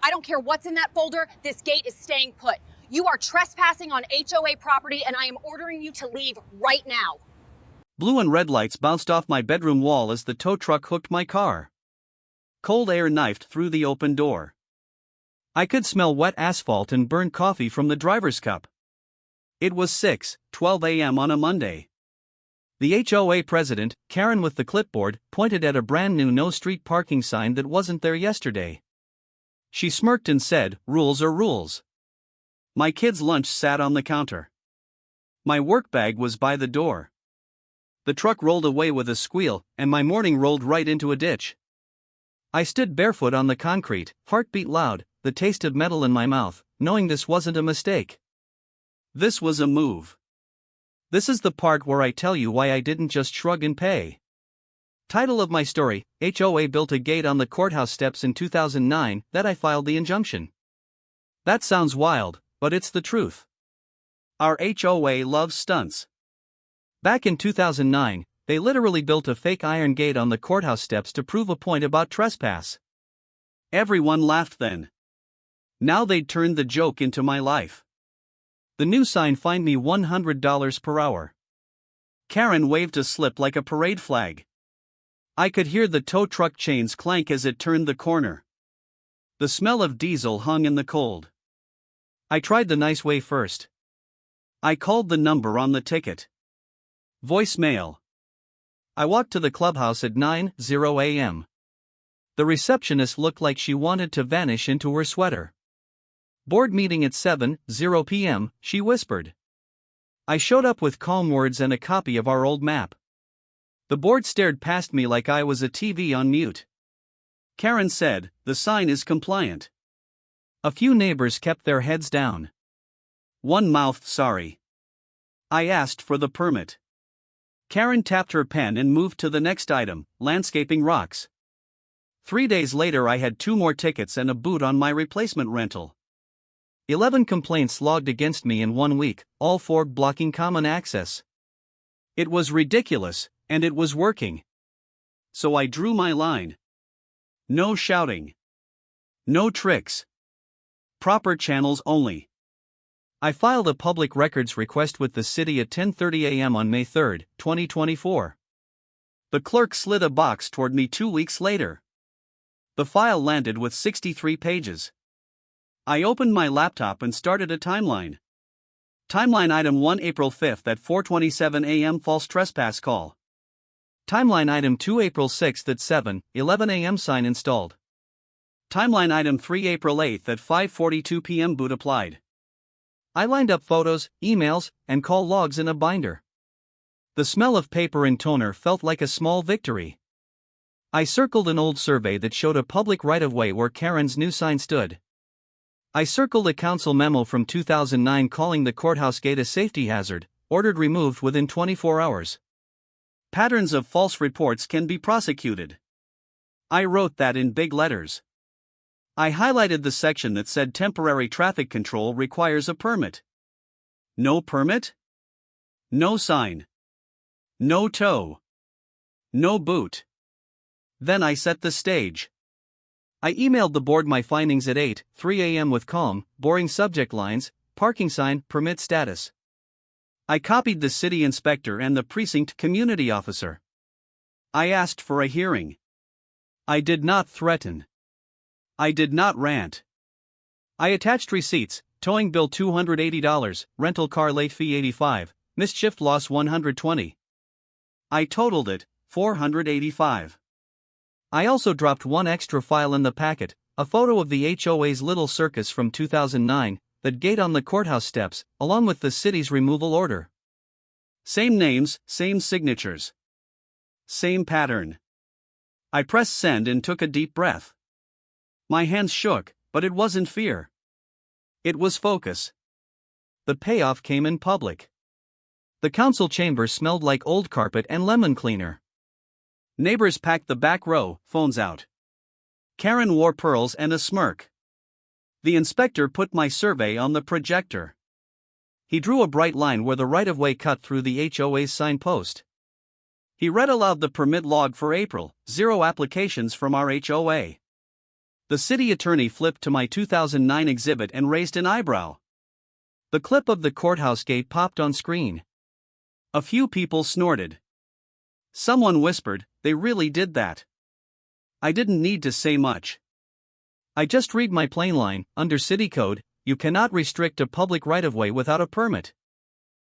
I don't care what's in that folder, this gate is staying put. You are trespassing on HOA property and I am ordering you to leave right now. Blue and red lights bounced off my bedroom wall as the tow truck hooked my car. Cold air knifed through the open door. I could smell wet asphalt and burnt coffee from the driver's cup. It was 6:12 a.m. on a Monday. The HOA president, Karen with the clipboard, pointed at a brand new no street parking sign that wasn't there yesterday. She smirked and said, "Rules are rules." My kids' lunch sat on the counter. My work bag was by the door. The truck rolled away with a squeal, and my morning rolled right into a ditch. I stood barefoot on the concrete, heartbeat loud, the taste of metal in my mouth, knowing this wasn't a mistake. This was a move. This is the part where I tell you why I didn't just shrug and pay. Title of my story: HOA built a gate on the courthouse steps in 2009 that I filed the injunction. That sounds wild, but it's the truth. Our HOA loves stunts. Back in 2009, they literally built a fake iron gate on the courthouse steps to prove a point about trespass. Everyone laughed then. Now they'd turned the joke into my life. The new sign fined me $100 per hour. Karen waved a slip like a parade flag. I could hear the tow truck chains clank as it turned the corner. The smell of diesel hung in the cold. I tried the nice way first. I called the number on the ticket. Voicemail. I walked to the clubhouse at 9:00 a.m. The receptionist looked like she wanted to vanish into her sweater. Board meeting at 7:00 p.m., she whispered. I showed up with calm words and a copy of our old map. The board stared past me like I was a TV on mute. Karen said, "The sign is compliant." A few neighbors kept their heads down. One mouthed sorry. I asked for the permit. Karen tapped her pen and moved to the next item, landscaping rocks. 3 days later I had 2 more tickets and a boot on my replacement rental. 11 complaints logged against me in 1 week, all 4 blocking common access. It was ridiculous, and it was working. So I drew my line. No shouting. No tricks. Proper channels only. I filed a public records request with the city at 10:30 a.m. on May 3, 2024. The clerk slid a box toward me 2 weeks later. The file landed with 63 pages. I opened my laptop and started a timeline. Timeline item 1, April 5 at 4:27 a.m. false trespass call. Timeline item 2, April 6 at 7:11 a.m. sign installed. Timeline item 3, April 8 at 5:42 p.m. boot applied. I lined up photos, emails, and call logs in a binder. The smell of paper and toner felt like a small victory. I circled an old survey that showed a public right-of-way where Karen's new sign stood. I circled a council memo from 2009 calling the courthouse gate a safety hazard, ordered removed within 24 hours. Patterns of false reports can be prosecuted. I wrote that in big letters. I highlighted the section that said temporary traffic control requires a permit. No permit? No sign. No tow. No boot. Then I set the stage. I emailed the board my findings at 8:03 a.m. with calm, boring subject lines: parking sign, permit status. I copied the city inspector and the precinct community officer. I asked for a hearing. I did not threaten. I did not rant. I attached receipts: towing bill $280, rental car late fee $85, mischief loss $120. I totaled it, $485. I also dropped one extra file in the packet, a photo of the HOA's little circus from 2009, that gate on the courthouse steps, along with the city's removal order. Same names, same signatures. Same pattern. I pressed send and took a deep breath. My hands shook, but it wasn't fear. It was focus. The payoff came in public. The council chamber smelled like old carpet and lemon cleaner. Neighbors packed the back row, phones out. Karen wore pearls and a smirk. The inspector put my survey on the projector. He drew a bright line where the right-of-way cut through the HOA's signpost. He read aloud the permit log for April: 0 applications from our HOA. The city attorney flipped to my 2009 exhibit and raised an eyebrow. The clip of the courthouse gate popped on screen. A few people snorted. Someone whispered, "They really did that." I didn't need to say much. I just read my plain line: under city code, you cannot restrict a public right-of-way without a permit.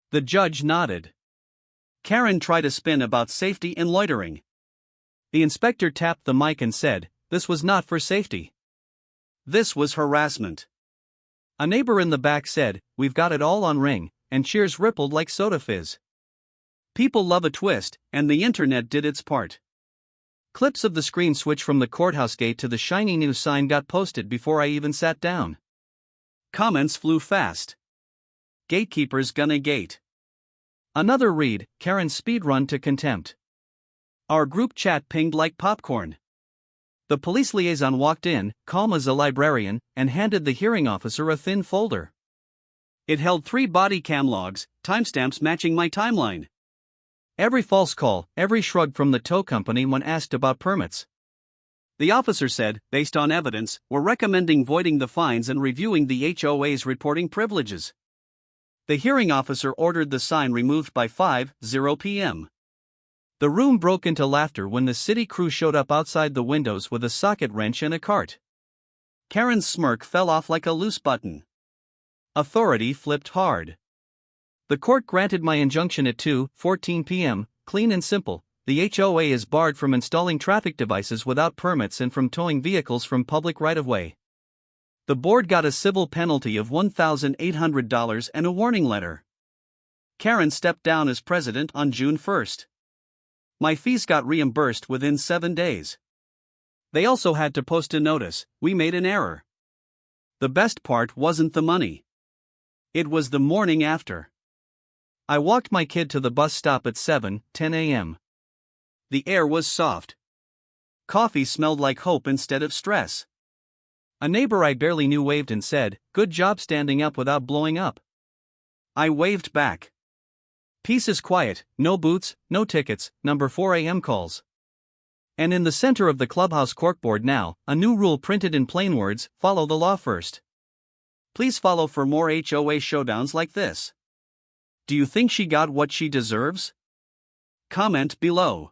The judge nodded. Karen tried a spin about safety and loitering. The inspector tapped the mic and said, "This was not for safety. This was harassment." A neighbor in the back said, "We've got it all on Ring," and cheers rippled like soda fizz. People love a twist, and the internet did its part. Clips of the screen switch from the courthouse gate to the shiny new sign got posted before I even sat down. Comments flew fast. Gatekeepers gonna gate. Another read, Karen speedrun to contempt. Our group chat pinged like popcorn. The police liaison walked in, calm as a librarian, and handed the hearing officer a thin folder. It held 3 body cam logs, timestamps matching my timeline. Every false call, every shrug from the tow company when asked about permits. The officer said, based on evidence, we're recommending voiding the fines and reviewing the HOA's reporting privileges. The hearing officer ordered the sign removed by 5:00 p.m. The room broke into laughter when the city crew showed up outside the windows with a socket wrench and a cart. Karen's smirk fell off like a loose button. Authority flipped hard. The court granted my injunction at 2:14 p.m., clean and simple. The HOA is barred from installing traffic devices without permits and from towing vehicles from public right-of-way. The board got a civil penalty of $1,800 and a warning letter. Karen stepped down as president on June 1st. My fees got reimbursed within 7 days. They also had to post a notice, "We made an error." The best part wasn't the money. It was the morning after. I walked my kid to the bus stop at 7:10 a.m. The air was soft. Coffee smelled like hope instead of stress. A neighbor I barely knew waved and said, "Good job standing up without blowing up." I waved back. Peace is quiet, no boots, no tickets, number 4 a.m. calls. And in the center of the clubhouse corkboard now, a new rule printed in plain words: follow the law first. Please follow for more HOA showdowns like this. Do you think she got what she deserves? Comment below.